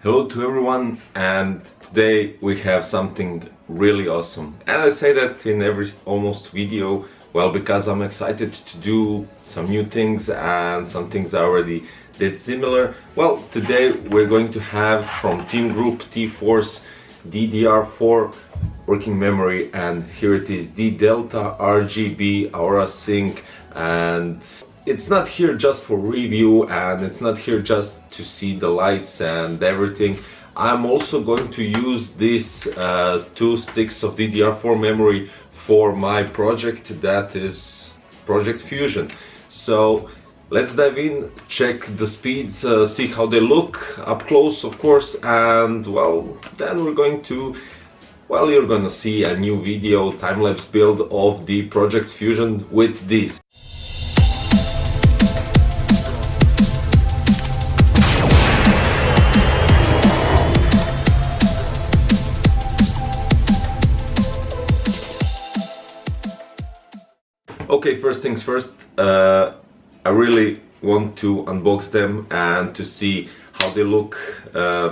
Hello to everyone, and today we have something really awesome. And I say that in every almost video, well, because I'm excited to do some new things and some things I already did similar. Well, today we're going to have from Team Group T-FORCE DDR4 working memory, and here it is, the Delta RGB Aura Sync. And it's not here just for review, and it's not here just to see the lights and everything. I'm also going to use these two sticks of DDR4 memory for my project, that is Project Fusion. So let's dive in, check the speeds, see how they look up close, of course, and well, then we're going to, well, you're gonna see a new video time-lapse build of the Project Fusion with this. Okay, first things first, I really want to unbox them and to see how they look,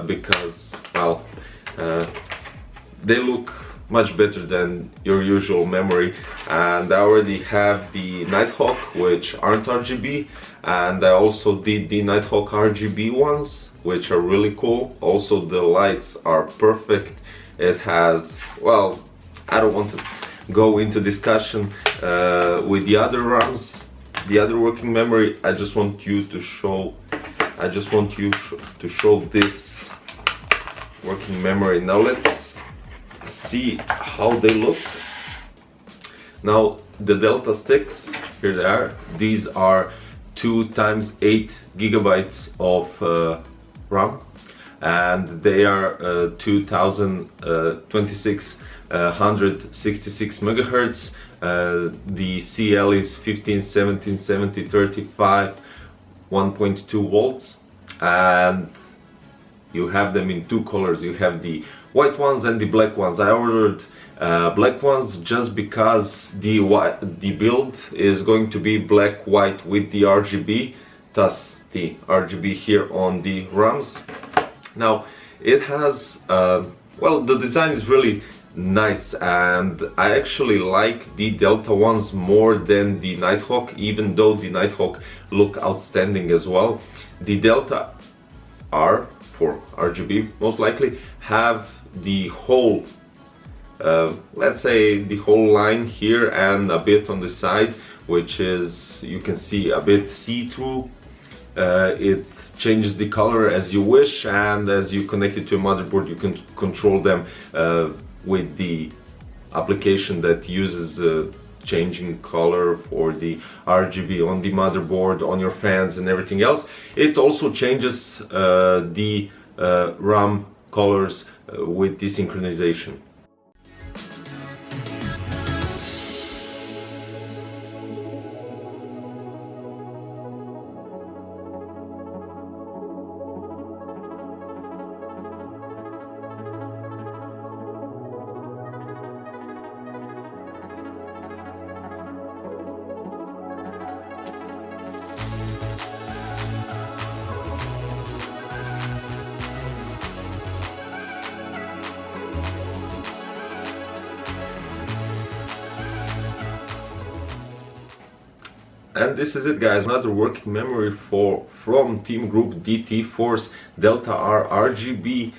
because, well, they look much better than your usual memory. And I already have the Nighthawk, which aren't RGB, and I also did the Nighthawk RGB ones, which are really cool. Also, the lights are perfect. It has, well, I don't want to go into discussion with the other RAMs, the other working memory. I just want you to show, to show this working memory. Now let's see how they look. Now the Delta sticks, here they are. These are 2 times 8 gigabytes of RAM, and they are 2026 166 megahertz. The CL is 15, 17, 70, 35, 1.2 volts, and you have them in 2 colors. You have the white ones and the black ones. I ordered black ones just because the build is going to be black white with the RGB, thus the RGB here on the RAMs. Now it has well, the design is really nice, and I actually like the Delta ones more than the Nighthawk, even though the Nighthawk look outstanding as well. The Delta R for RGB most likely have the whole let's say the whole line here and a bit on the side, which is, you can see, a bit see-through. It changes the color as you wish, and as you connect it to a motherboard, you can control them with the application that uses changing color for the RGB on the motherboard, on your fans and everything else. It also changes the RAM colors with the synchronization. And this is it, guys, another working memory from Team Group T-FORCE Delta RGB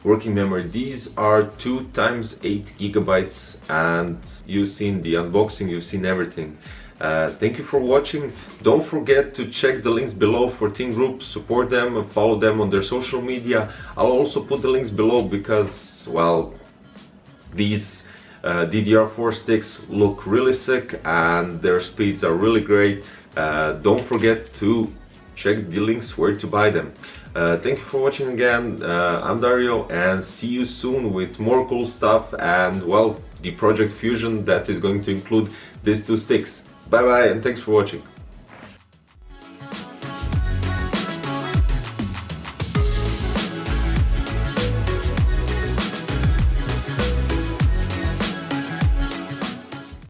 working memory. These are 2 times 8 gigabytes, and you've seen the unboxing, you've seen everything. Thank you for watching. Don't forget to check the links below for Team Group, support them and follow them on their social media. I'll also put the links below because, well, these DDR4 sticks look really sick and their speeds are really great. Don't forget to check the links where to buy them. Thank you for watching again. I'm Dario, and see you soon with more cool stuff and, well, the Project Fusion that is going to include these 2 sticks. Bye bye, and thanks for watching.